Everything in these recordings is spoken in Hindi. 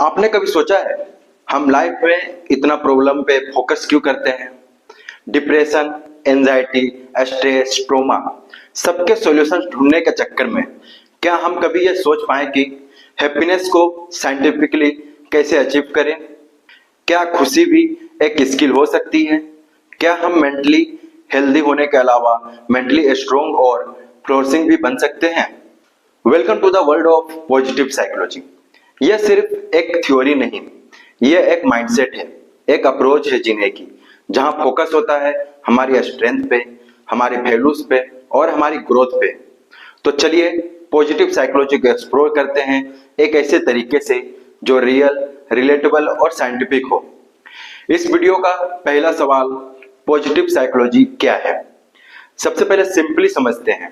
आपने कभी सोचा है हम लाइफ में इतना प्रॉब्लम पे फोकस क्यों करते हैं? डिप्रेशन, एंजाइटी, स्ट्रेस, ट्रॉमा, सबके सॉल्यूशंस ढूंढने के चक्कर में क्या हम कभी ये सोच पाए कि हैप्पीनेस को साइंटिफिकली कैसे अचीव करें? क्या खुशी भी एक स्किल हो सकती है? क्या हम मेंटली हेल्दी होने के अलावा मेंटली स्ट्रोंग और फ्लोरिशिंग भी बन सकते हैं? Welcome to the world of positive psychology. यह सिर्फ एक थ्योरी नहीं, यह एक माइंडसेट है, एक अप्रोच है जीने की, जहां फोकस होता है हमारी स्ट्रेंथ पे, हमारे वैल्यूज पे और हमारी ग्रोथ पे। तो चलिए पॉजिटिव साइकोलॉजी को एक्सप्लोर करते हैं एक ऐसे तरीके से जो रियल, रिलेटेबल और साइंटिफिक हो। इस वीडियो का पहला सवाल, पॉजिटिव साइकोलॉजी क्या है? सबसे पहले सिंपली समझते हैं।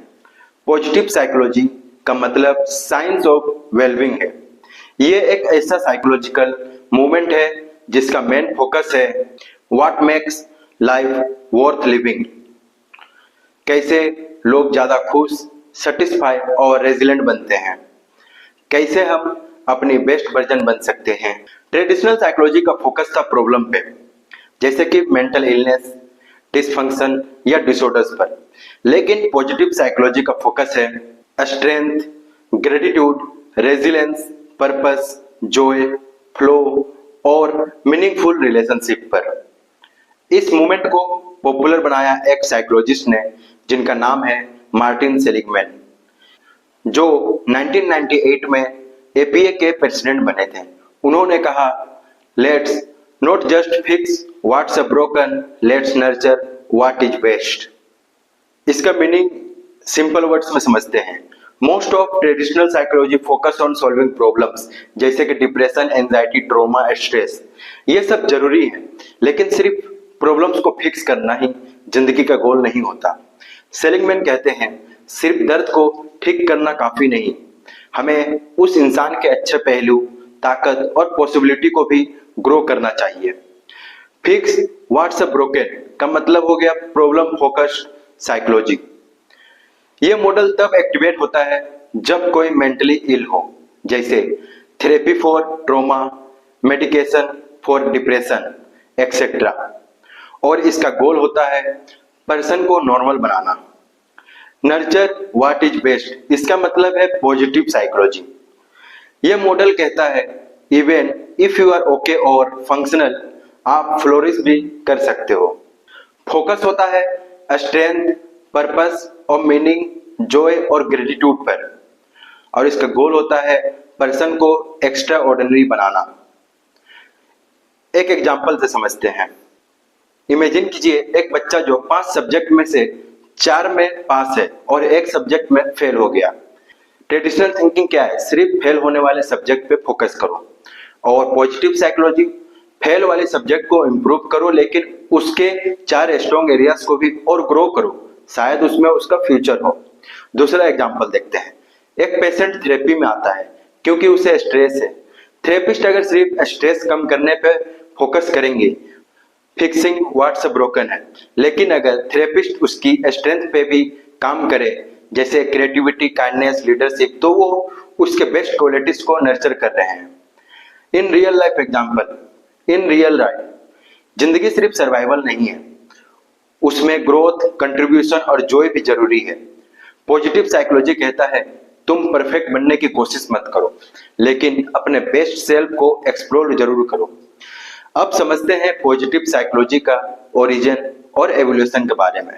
पॉजिटिव साइकोलॉजी का मतलब साइंस ऑफ वेलबींग है। ये एक ऐसा साइकोलॉजिकल मूवमेंट है जिसका मेन फोकस है what makes life worth living. कैसे लोग ज्यादा खुश, सेटिस्फाई और रेजिलेंट बनते हैं, कैसे हम अपनी बेस्ट वर्जन बन सकते हैं। ट्रेडिशनल साइकोलॉजी का फोकस था प्रॉब्लम पे, जैसे कि मेंटल इलनेस, डिसफंक्शन या डिसऑर्डर्स पर, लेकिन पॉजिटिव साइकोलॉजी का फोकस है strength, gratitude, resilience, purpose, Joy, flow और मीनिंगफुल रिलेशनशिप पर। इस मूवमेंट को पॉपुलर बनाया एक साइकोलॉजिस्ट ने जिनका नाम है मार्टिन सेलिगमैन, जो 1998 में एपीए के प्रेसिडेंट बने थे। उन्होंने कहा, let's not just fix what's a broken, let's nurture what is best. इसका मीनिंग सिंपल वर्ड्स में समझते हैं। Most of traditional psychology focus on solving problems, जैसे कि डिप्रेशन, एंजाइटी, ट्रॉमा, स्ट्रेस। ये सब जरूरी है, लेकिन सिर्फ प्रॉब्लम्स को फिक्स करना ही जिंदगी का गोल नहीं होता। सेलिगमैन कहते हैं, सिर्फ दर्द को ठीक करना काफी नहीं, हमें उस इंसान के अच्छे पहलू, ताकत और पॉसिबिलिटी को भी ग्रो करना चाहिए। फिक्स व्हाट्स अ ब्रोकन का मतलब हो गया प्रॉब्लम फोकस्ड साइकोलॉजी। ये मॉडल तब एक्टिवेट होता है जब कोई मेंटली इल हो, जैसे therapy for trauma, medication for depression etcetera. और इसका गोल होता है पर्सन को नॉर्मल बनाना। नर्चर व्हाट इज बेस्ट, इसका मतलब है पॉजिटिव साइकोलॉजी। यह मॉडल कहता है even if you are okay और फंक्शनल, आप फ्लोरिश भी कर सकते हो। फोकस होता है स्ट्रेंथ, पर्पस और मीनिंग, जॉय और ग्रेटिट्यूड पर, और इसका गोल होता है पर्सन को एक्स्ट्रा ऑर्डिनरी बनाना। एक एग्जांपल से समझते हैं। इमेजिन कीजिए एक बच्चा जो 5 सब्जेक्ट में से 4 में पास है और एक सब्जेक्ट में फेल हो गया। ट्रेडिशनल थिंकिंग क्या है? सिर्फ फेल होने वाले सब्जेक्ट पे फोकस करो। और पॉजिटिव साइकोलॉजी, फेल वाले सब्जेक्ट को इम्प्रूव करो, लेकिन उसके 4 स्ट्रॉन्ग एरियाज को भी और ग्रो करो, शायद उसमें उसका फ्यूचर हो। दूसरा एग्जांपल देखते हैं। एक पेशेंट थेरेपी में आता है क्योंकि उसे स्ट्रेस है। थेरेपिस्ट अगर सिर्फ स्ट्रेस कम करने पे फोकस करेंगे, फिक्सिंग व्हाट्स ब्रोकन है, लेकिन अगर थेरेपिस्ट उसकी स्ट्रेंथ पे भी काम करे, जैसे क्रिएटिविटी, काइंडनेस, लीडरशिप, तो वो उसके बेस्ट क्वालिटीज को नर्चर कर रहे हैं। In real life example, in real life जिंदगी सिर्फ सर्वाइवल नहीं है, उसमें ग्रोथ, कंट्रीब्यूशन और जॉय भी जरूरी है। पॉजिटिव साइकोलॉजी कहता है तुम परफेक्ट बनने की कोशिश मत करो, लेकिन अपने बेस्ट सेल्फ को एक्सप्लोर जरूर करो। अब समझते हैं पॉजिटिव साइकोलॉजी का ओरिजिन और एवोल्यूशन के बारे में।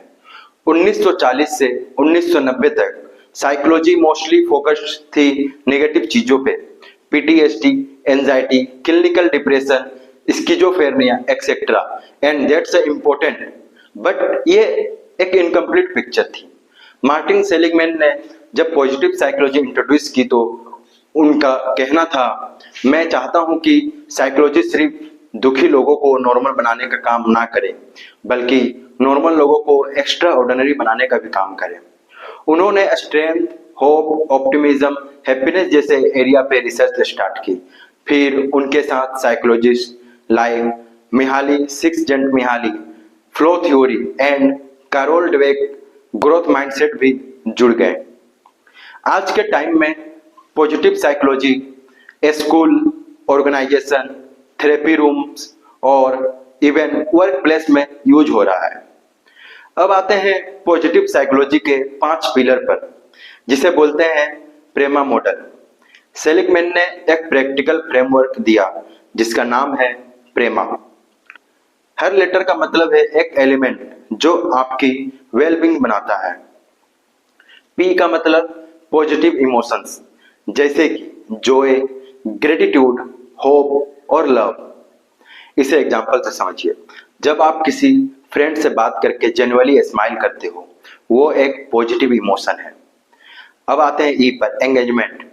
1940 से 1990 तक साइकोलॉजी मोस्टली फोकस्ड थी नेगेटिव चीजों पे, PTSD, anxiety, clinical depression, schizophrenia etcetera, and that's important, but ये एक इनकम्प्लीट पिक्चर थी। मार्टिन सेलिगमैन ने जब पॉजिटिव साइकोलॉजी इंट्रोड्यूस की तो उनका कहना था, मैं चाहता हूं कि साइकोलॉजी सिर्फ दुखी लोगों को नॉर्मल बनाने का काम ना करे, बल्कि नॉर्मल लोगों को एक्स्ट्रा ऑर्डिनरी बनाने का भी काम करे। उन्होंने स्ट्रेंथ, होप, ऑप्टिमिज्म, हैप्पीनेस जैसे एरिया पे रिसर्च स्टार्ट की। फिर उनके साथ psychologist like Mihaly, Csikszentmihalyi, flow theory and Carol Dweck, growth mindset भी जुड़ गए। आज के टाइम में positive psychology school organisation, therapy rooms और इवन वर्क प्लेस में यूज हो रहा है। अब आते हैं पॉजिटिव साइकोलॉजी के 5 पिलर पर, जिसे बोलते हैं प्रेमा मॉडल। सेलिगमैन ने एक प्रैक्टिकल फ्रेमवर्क दिया जिसका नाम है प्रेमा। हर लेटर का मतलब है एक एलिमेंट जो आपकी वेलबींग बनाता है। पी का मतलब पॉजिटिव इमोशंस, जैसे कि जॉय, ग्रेटिट्यूड, होप और लव। इसे एग्जांपल से समझिए। जब आप किसी फ्रेंड से बात करके जेन्युइनली स्माइल करते हो, वो एक पॉजिटिव इमोशन है। अब आते हैं ई पर, एंगेजमेंट।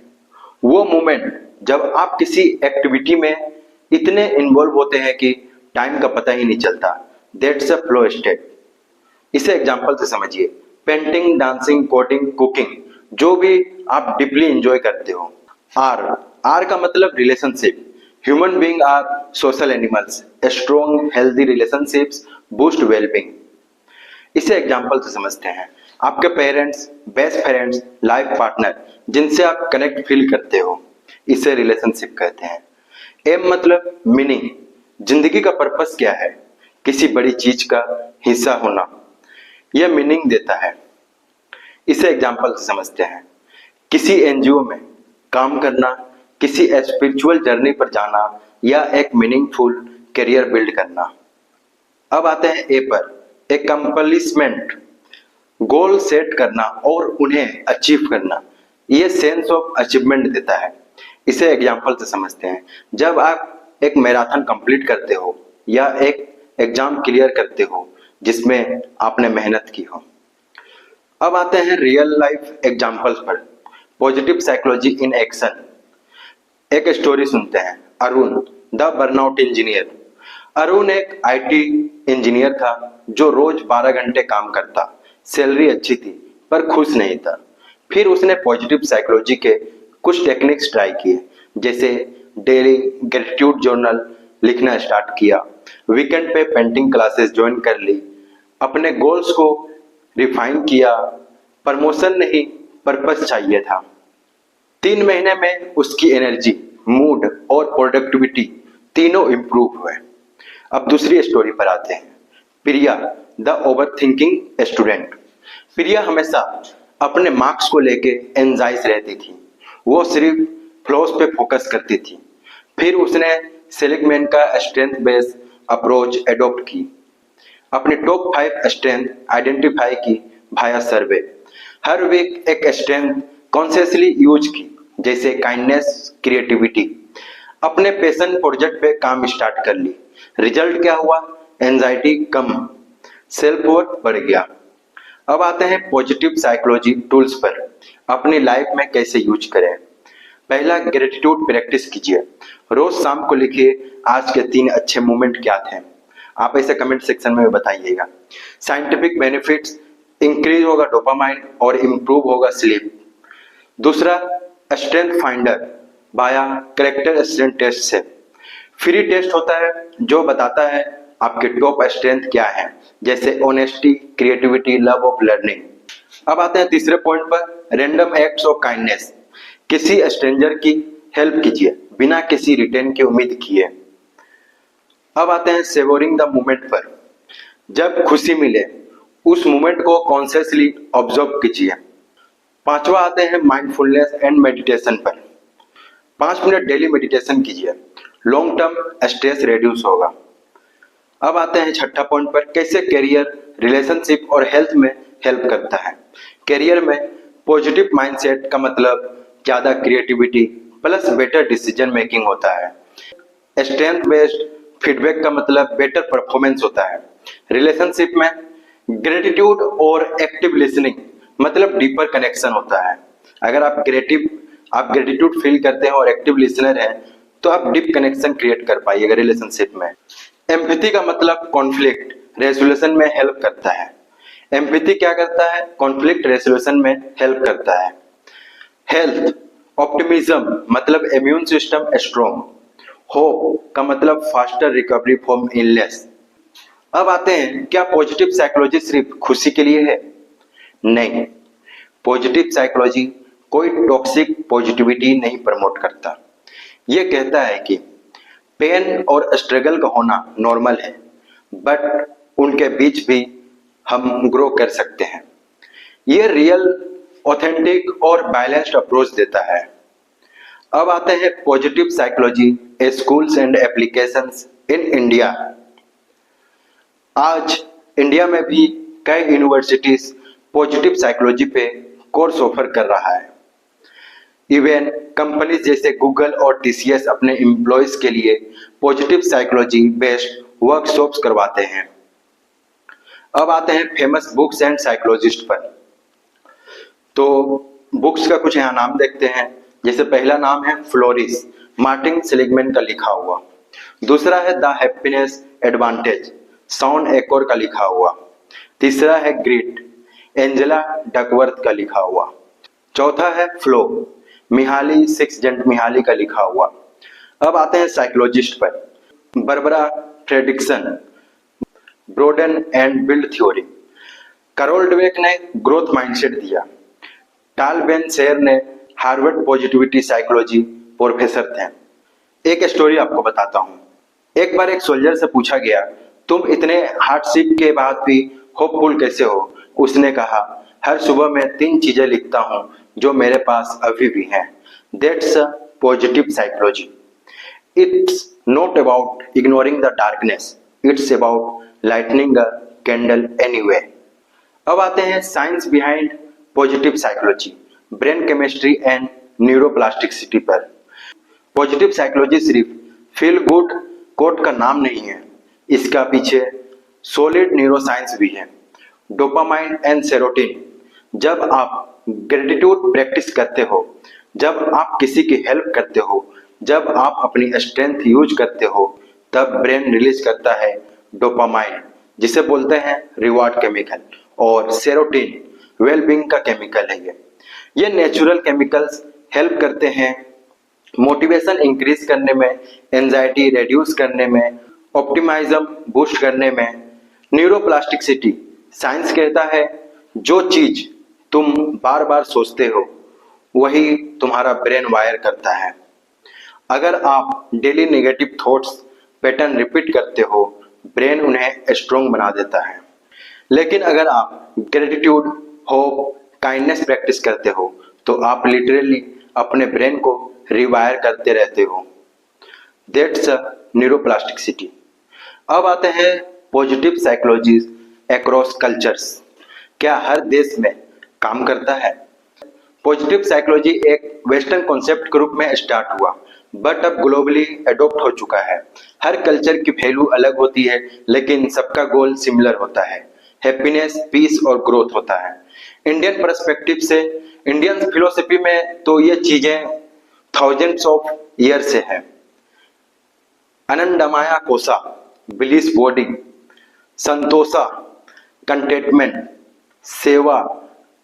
वो मोमेंट जब आप किसी एक्टिविटी में इतने इन्वॉल्व होते हैं कि टाइम का पता ही नहीं चलता, दैट्स अ फ्लो स्टेट। इसे एग्जांपल से समझिए। पेंटिंग, डांसिंग, कोडिंग, कुकिंग, जो भी आप डीपली एंजॉय करते हो। आर का मतलब relationship. Human being are social animals, strong healthy relationships boost wellbeing. इसे एग्जांपल से समझते हैं। आपके parents, best friends, life partner, जिनसे आप कनेक्ट फील करते हो, इसे रिलेशनशिप कहते हैं। एम मतलब मीनिंग, जिंदगी का पर्पस क्या है, किसी बड़ी चीज का हिस्सा होना, यह मीनिंग देता है। इसे एग्जांपल से समझते हैं। किसी एनजीओ में काम करना, किसी स्पिरिचुअल जर्नी पर जाना या एक मीनिंगफुल करियर बिल्ड करना। अब आते हैं ए पर, एक कंप्लीसमेंट, गोल सेट करना और उन्हें अचीव करना, यह सेंस ऑफ अचीवमेंट देता है। इसे एग्जांपल से समझते हैं। जब आप एक मैराथन कंप्लीट करते हो या एक एग्जाम क्लियर करते हो जिसमें आपने मेहनत की हो। अब आते हैं रियल लाइफ एग्जांपल्स पर, पॉजिटिव साइकोलॉजी इन एक्शन। एक स्टोरी सुनते हैं। Arun the burnout engineer. Arun एक आईटी इंजीनियर था जो रोज 12 घंटे काम करता। सैलरी अच्छी थी पर खुश नहीं था। फिर उसने पॉजिटिव साइकोलॉजी के कुछ टेक्निक्स ट्राई किए, जैसे डेली ग्रेटिट्यूड जर्नल लिखना स्टार्ट किया, वीकेंड पे पेंटिंग क्लासेस ज्वाइन कर ली, अपने गोल्स को रिफाइन किया। प्रमोशन नहीं, पर्पस चाहिए था। 3 महीने में उसकी एनर्जी, मूड और प्रोडक्टिविटी तीनों इंप्रूव हुए। अब दूसरी स्टोरी पर आते हैं। प्रिया द ओवरथिंकिंग स्टूडेंट। प्रिया हमेशा अपने मार्क्स को लेके एंजाइज रहती थी। वो सिर्फ फ्लॉस पे फोकस करती थी। फिर उसने सेलिगमैन का स्ट्रेंथ बेस्ड अप्रोच एडॉप्ट की। अपनी टॉप 5 स्ट्रेंथ आइडेंटिफाई की भाया सर्वे। हर वीक एक स्ट्रेंथ कॉन्शियसली यूज की, जैसे काइंडनेस, क्रिएटिविटी। अपने पैशन प्रोजेक्ट पे काम स्टार्ट कर ली। रिजल्ट क्या हुआ? एंजाइटी कम, सेल्फ वर्थ बढ़ गया। अब आते हैं पॉजिटिव साइकोलॉजी टूल्स पर, अपनी लाइफ में कैसे यूज करें। पहला, ग्रेटिट्यूड प्रैक्टिस कीजिए। रोज शाम को लिखिए आज के 3 अच्छे मोमेंट क्या थे। आप ऐसे कमेंट सेक्शन में बताइएगा। साइंटिफिक बेनिफिट्स, इंक्रीज होगा डोपामाइन और इंप्रूव होगा स्लीप। दूसरा, स्ट्रेंथ फाइंडर बाया कैरेक्टर स्ट्रेंथ टेस्ट से। फ्री टेस्ट होता है जो बताता है आपके टॉप स्ट्रेंथ क्या है, जैसे honesty, creativity, love of learning. अब आते हैं तीसरे पॉइंट पर, रैंडम एक्ट्स ऑफ काइंडनेस। किसी स्ट्रेंजर की हेल्प कीजिए बिना किसी रिटर्न की उम्मीद किए। अब आते हैं सेवोरिंग द मोमेंट पर। जब खुशी मिले उस मोमेंट को कॉन्शियसली ऑब्जर्व कीजिए। पांचवा आते हैं माइंडफुलनेस एंड मेडिटेशन पर। 5 मिनट डेली मेडिटेशन कीजिए, लॉन्ग टर्म स्ट्रेस रिड्यूस होगा। अब आते हैं छठा पॉइंट पर, कैसे करियर, रिलेशनशिप और हेल्थ में हेल्प करता है। करियर में पॉजिटिव माइंडसेट का मतलब ज्यादा creativity plus better decision making होता है। स्ट्रेंथ बेस्ड फीडबैक का मतलब बेटर परफॉर्मेंस होता है। रिलेशनशिप में ग्रेटिट्यूड और एक्टिव लिसनिंग मतलब डीपर कनेक्शन होता है। अगर आप ग्रेटिट्यूड फील करते हैं और एक्टिव लिसनर हैं तो आप डीप कनेक्शन क्रिएट कर पाइएगा रिलेशनशिप में। एम्पैथी का मतलब कॉन्फ्लिक्ट रेजोल्यूशन में हेल्प करता है। एम्पैथी क्या करता है? कॉन्फ्लिक्ट रेजोल्यूशन में हेल्प करता है। हेल्थ ऑप्टिमिज्म मतलब इम्यून सिस्टम स्ट्रॉन्ग। होप का मतलब फास्टर रिकवरी फ्रॉम इलनेस। अब आते हैं, क्या पॉजिटिव साइकोलॉजी सिर्फ खुशी के लिए है? नहीं, पॉजिटिव साइकोलॉजी कोई टॉक्सिक पॉजिटिविटी नहीं प्रमोट करता। यह कहता है कि पेन और स्ट्रगल का होना नॉर्मल है, बट उनके बीच भी हम ग्रो कर सकते हैं। ये रियल, ऑथेंटिक और बैलेंस्ड अप्रोच देता है। अब आते हैं positive psychology A schools and applications in India. आज इंडिया में भी कई यूनिवर्सिटीज पॉजिटिव साइकोलॉजी पे कोर्स ऑफर कर रहा है। इवन कंपनीज जैसे गूगल और टीसीएस अपने एम्प्लॉयज के लिए पॉजिटिव साइकोलॉजी बेस्ड वर्कशॉप्स करवाते हैं। अब आते हैं फेमस बुक्स एंड साइकोलॉजिस्ट पर। तो बुक्स का कुछ यहाँ नाम देखते हैं। जैसे पहला नाम है फ्लोरिश, मार्टिन सेलिगमैन का लिखा हुआ। दूसरा है द हैप्पीनेस एडवांटेज, शॉन एकोर का लिखा हुआ। तीसरा है ग्रिट, एंजेला डकवर्थ का लिखा हुआ। चौथा है फ्लो, मिहाली सिक्सजेंट मिहाली का लिखा हुआ। अब आते हैं साइकोलॉजिस्ट पर। Barbara Fredrickson, broaden and build theory. Carol Dweck ने ग्रोथ माइंडसेट दिया। टाल बेन शेर ने हार्वर्ड पॉजिटिविटी साइकोलॉजी प्रोफेसर थे। एक स्टोरी आपको बताता हूँ। एक बार एक सोल्जर से पूछा गया, तुम इतने हार्डशिप के बाद भी होपफुल कैसे हो? उसने कहा, हर सुबह मैं 3 चीजें लिखता हूँ जो मेरे पास अभी भी हैं। That's a positive psychology. It's not about ignoring the darkness. It's about lighting a candle anyway. अब आते हैं science behind positive psychology, brain chemistry and neuroplasticity पर। पॉजिटिव साइकोलॉजी सिर्फ फील गुड कोट का नाम नहीं है, इसका पीछे सॉलिड न्यूरोसाइंस भी है। Dopamine and serotonin. जब आप ग्रेटिट्यूड प्रैक्टिस करते हो, जब आप किसी की हेल्प करते हो, जब आप अपनी स्ट्रेंथ यूज करते हो, तब ब्रेन रिलीज करता है डोपामाइन, जिसे बोलते हैं रिवार्ड केमिकल, और सेरोटिन वेलबींग का केमिकल है। ये नेचुरल केमिकल्स हेल्प करते हैं मोटिवेशन इंक्रीज करने में, एंजाइटी रिड्यूस करने में, ऑप्टिमाइज्म बूस्ट करने में। न्यूरोप्लास्टिसिटी, साइंस कहता है जो चीज तुम बार बार सोचते हो वही तुम्हारा ब्रेन वायर करता है। अगर आप daily negative thoughts pattern repeat करते हो, ब्रेन उन्हें स्ट्रॉन्ग बना देता है। लेकिन अगर आप ग्रेटिट्यूड, होप, काइंडनेस प्रैक्टिस करते हो, तो आप लिटरली अपने ब्रेन को रिवायर करते रहते हो। That's neuroplasticity. अब आते हैं पॉजिटिव साइकोलॉजी अक्रॉस कल्चर्स। क्या हर देश में काम करता है? पॉजिटिव साइकोलॉजी एक वेस्टर्न कॉन्सेप्ट के रूप में स्टार्ट हुआ, बट अब ग्लोबली अडॉप्ट हो चुका है। हर कल्चर की वैल्यू अलग होती है, लेकिन सबका गोल सिमिलर होता है, हैप्पीनेस, पीस और ग्रोथ होता है। इंडियन पर्सपेक्टिव से, इंडियन फिलोसफी में तो ये चीजें थाउजेंड्स ऑफ ईयर से है। आनंदमाया कोसा, ब्लिस बॉडी, संतोषा, कंटेंटमेंट, सेवा,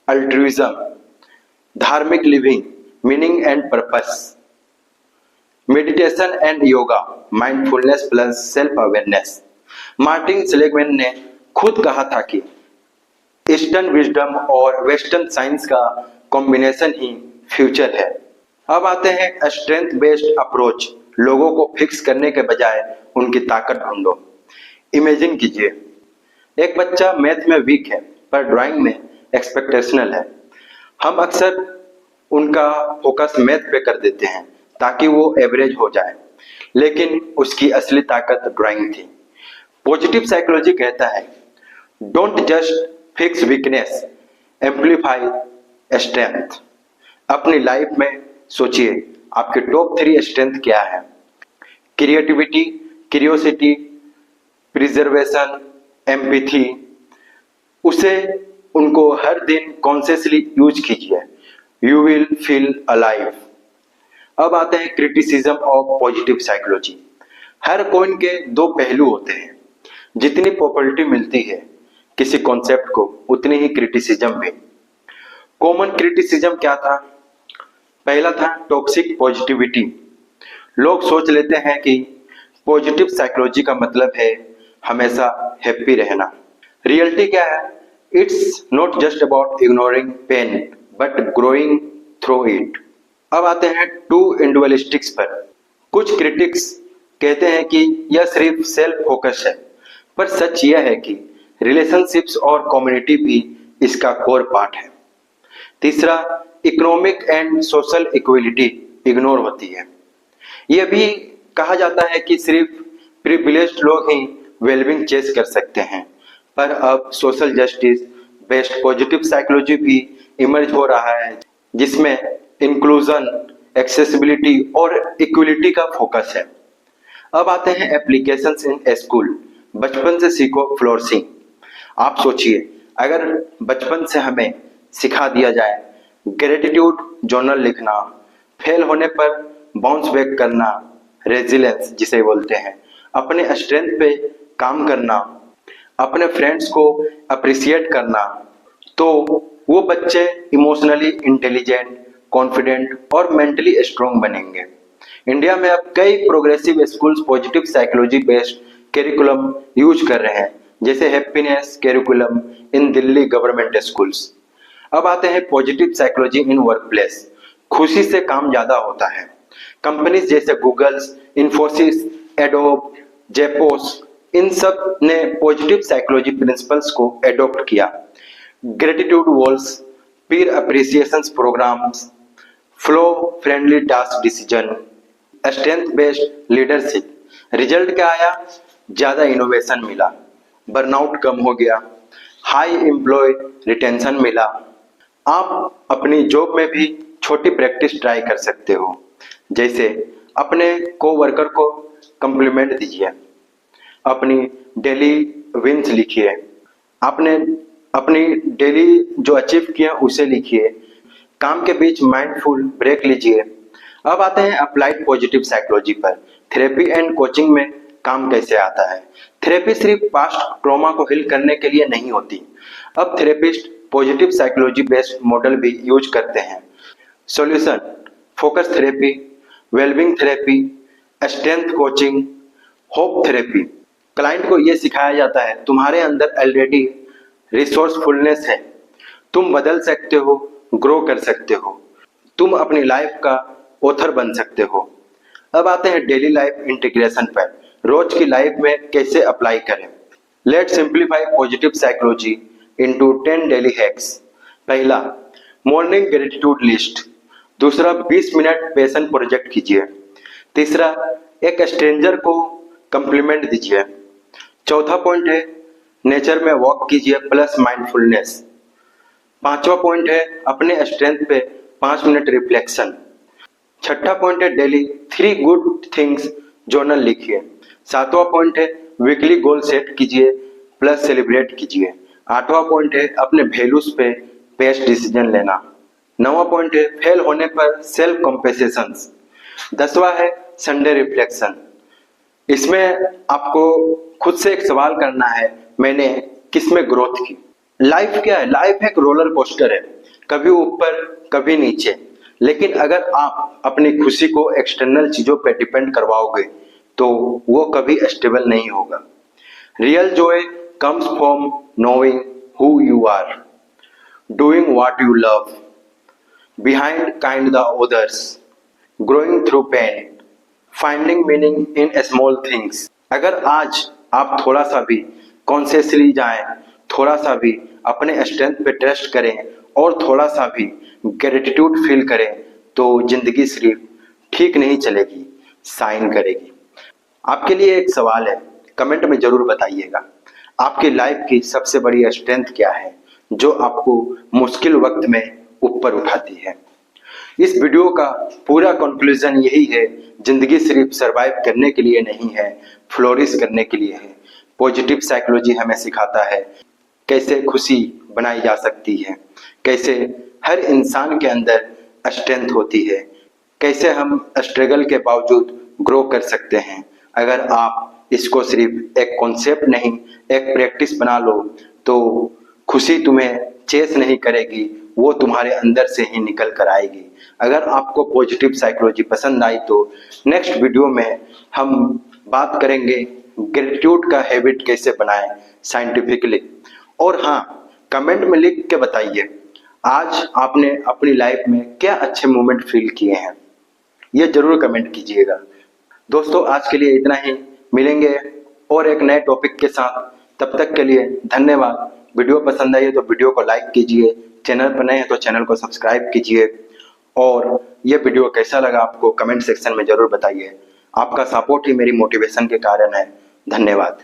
अल्ट्रुइज्म, धार्मिक living, meaning and purpose, meditation and yoga, mindfulness plus self awareness. Martin Seligman ने खुद कहा था कि ईस्टर्न विजडम और वेस्टर्न साइंस का कॉम्बिनेशन ही फ्यूचर है। अब आते हैं स्ट्रेंथ बेस्ड अप्रोच। लोगों को फिक्स करने के बजाय उनकी ताकत ढूंढो। इमेजिन कीजिए, एक बच्चा मैथ में वीक है पर ड्राइंग में एक्सपेक्टेशनल है। हम अक्सर उनका फोकस मैथ पे कर देते हैं ताकि वो एवरेज हो जाए, लेकिन उसकी असली ताकत ड्राइंग थी। पॉजिटिव साइकोलॉजी कहता है, don't just fix weakness, amplify strength. अपनी लाइफ में सोचिए, आपके टॉप 3 स्ट्रेंथ क्या है? Creativity, curiosity, preservation, empathy. उसे उनको हर दिन कॉन्शियसली यूज कीजिए। You will feel alive. अब आते हैं criticism of positive psychology. Her coin के 2 पहलू होते हैं। जितनी पॉपुलैरिटी मिलती है किसी कॉन्सेप्ट को, उतनी ही क्रिटिसिज्म भी। कॉमन क्रिटिसिज्म क्या था? पहला था टॉक्सिक पॉजिटिविटी। लोग सोच लेते हैं कि पॉजिटिव साइकोलॉजी का मतलब है हमेशा हैप्पी रहना। रियलिटी क्या है? It's not just about ignoring pen but growing through it. अब आते हैं 2 इंडिविजुअलिस्टिक्स पर। कुछ क्रिटिक्स कहते हैं कि यह सिर्फ सेल्फ फोकस है, पर सच यह है कि रिलेशनशिप्स और कम्युनिटी भी इसका कोर पार्ट है। तीसरा, economic and social equality ignore होती है। यह भी कहा जाता है कि सिर्फ प्रिविलेज्ड लोग ही वेलबींग चेस कर सकते हैं, पर अब social justice based positive psychology भी इमर्ज हो रहा है, जिसमें इंक्लूजन, एक्सेसिबिलिटी और इक्वलिटी का फोकस है। अब आते हैं एप्लीकेशंस इन स्कूल। बचपन से सीखो फ्लोरिशिंग। आप सोचिए, अगर बचपन से हमें सिखा दिया जाए ग्रेटिट्यूड जर्नल लिखना, फेल होने पर बाउंस बैक करना, रेजिलेंस जिसे बोलते हैं, अपने स्ट्रेंथ पे काम करना, अपने फ्रेंड्स को अप्रिशिएट करना, तो वो बच्चे इमोशनली इंटेलिजेंट, कॉन्फिडेंट और मेंटली स्ट्रांग बनेंगे। इंडिया में अब कई progressive schools positive psychology based curriculum use कर रहे हैं, जैसे हैप्पीनेस करिकुलम इन दिल्ली गवर्नमेंट स्कूल्स। अब आते हैं पॉजिटिव साइकोलॉजी इन वर्कप्लेस। खुशी से काम ज्यादा होता है। कंपनीज जैसे गूगल्स, इन्फोसिस, एडोब, जेपोस, इन सब ने पॉजिटिव साइकोलॉजी प्रिंसिपल्स को एडॉप्ट किया। Gratitude walls, peer appreciation programmes, flow friendly task decision, strength based leadership. Result क्या आया? ज्यादा इनोवेशन मिला, बर्नआउट कम हो गया, हाई एम्प्लॉय रिटेंशन मिला। आप अपनी जॉब में भी छोटी प्रैक्टिस ट्राई कर सकते हो, जैसे अपने कोवर्कर को कम्प्लीमेंट दीजिए, अपनी डेली विंस लिखिए, आपने अपनी डेली जो अचीव किया उसे लिखिए, काम के बीच माइंडफुल ब्रेक लीजिए। अब आते हैं अप्लाइड पॉजिटिव साइकोलॉजी पर। थेरेपी एंड कोचिंग में काम कैसे आता है? थेरेपी सिर्फ पास्ट ट्रॉमा को हील करने के लिए नहीं होती। अब therapist positive psychology based model भी यूज करते हैं। Solution: focus therapy, wellbeing therapy, strength coaching, hope therapy. Client को यह सिखाया जाता है तुम्हारे अंदर ऑलरेडी रिसोर्सफुलनेस है, तुम बदल सकते हो, ग्रो कर सकते हो, तुम अपनी लाइफ का ऑथर बन सकते हो। अब आते हैं डेली लाइफ इंटीग्रेशन पर। रोज की लाइफ में कैसे अप्लाई करें? Let's simplify positive psychology into 10 daily hacks. पहला, मॉर्निंग ग्रेटिट्यूड लिस्ट। दूसरा, 20 मिनट पैशन प्रोजेक्ट कीजिए। तीसरा, एक स्ट्रेंजर को कम्प्लीमेंट दीजिए। चौथा पॉइंट है नेचर में वॉक कीजिए प्लस माइंडफुलनेस। पांचवा पॉइंट है अपने स्ट्रेंथ पे 5 मिनट रिफ्लेक्शन। छठा पॉइंट है डेली 3 गुड थिंग्स जर्नल लिखिए। सातवां पॉइंट है वीकली गोल सेट कीजिए प्लस सेलिब्रेट कीजिए। आठवां पॉइंट है अपने वैल्यूज पे बेस्ट डिसीजन लेना। नौवां पॉइंट है फेल होने पर सेल्फ कॉम्पेसेशन। 10वां है संडे रिफ्लेक्शन। इसमें आपको खुद से एक सवाल करना है, मैंने किसमें ग्रोथ की? लाइफ क्या है? लाइफ एक रोलर कोस्टर है, कभी ऊपर कभी नीचे। लेकिन अगर आप अपनी खुशी को एक्सटर्नल चीजों पे डिपेंड करवाओगे तो वो कभी स्टेबल नहीं होगा। Real joy comes from knowing who you are, doing what you love, behind kind the others, growing through pain, finding meaning in small things. अगर आज आप थोड़ा सा भी कॉन्शियसली जाएं, थोड़ा सा भी अपने स्ट्रेंथ पे ट्रस्ट करें और थोड़ा सा भी ग्रेटिट्यूड फील करें तो जिंदगी सिर्फ ठीक नहीं चलेगी, साइन करेगी। आपके लिए एक सवाल है, कमेंट में जरूर बताइएगा, आपकी लाइफ की सबसे बड़ी स्ट्रेंथ क्या है जो आपको मुश्किल वक्त में ऊपर उठाती है? इस वीडियो का पूरा कंक्लूजन यही है, जिंदगी सिर्फ सरवाइव करने के लिए नहीं है, फ्लोरिश करने के लिए है। पॉजिटिव साइकोलॉजी हमें सिखाता है कैसे खुशी बनाई जा सकती है, कैसे हर इंसान के अंदर स्ट्रेंथ होती है, कैसे हम स्ट्रगल के बावजूद ग्रो कर सकते हैं। अगर आप इसको सिर्फ एक कॉन्सेप्ट नहीं, एक प्रैक्टिस बना लो तो खुशी तुम्हें चेस नहीं करेगी, वो तुम्हारे अंदर से ही निकल कर आएगी। अगर आपको पॉजिटिव साइकोलॉजी पसंद आई तो नेक्स्ट वीडियो में हम बात करेंगे ग्रेटिट्यूड का हैबिट कैसे बनाएं साइंटिफिकली। और हाँ, कमेंट में लिख के बताइए आज आपने अपनी लाइफ में क्या अच्छे मोमेंट फील किए हैं, ये जरूर कमेंट कीजिएगा। दोस्तों आज के लिए इतना ही, मिलेंगे और एक नए टॉपिक के साथ। तब तक के लिए धन्यवाद। वीडियो पसंद आई है तो वीडियो को लाइक कीजिए, चैनल पर नए हैं तो चैनल को सब्सक्राइब कीजिए, और ये वीडियो कैसा लगा आपको कमेंट सेक्शन में जरूर बताइए। आपका सपोर्ट ही मेरी मोटिवेशन के कारण है। धन्यवाद।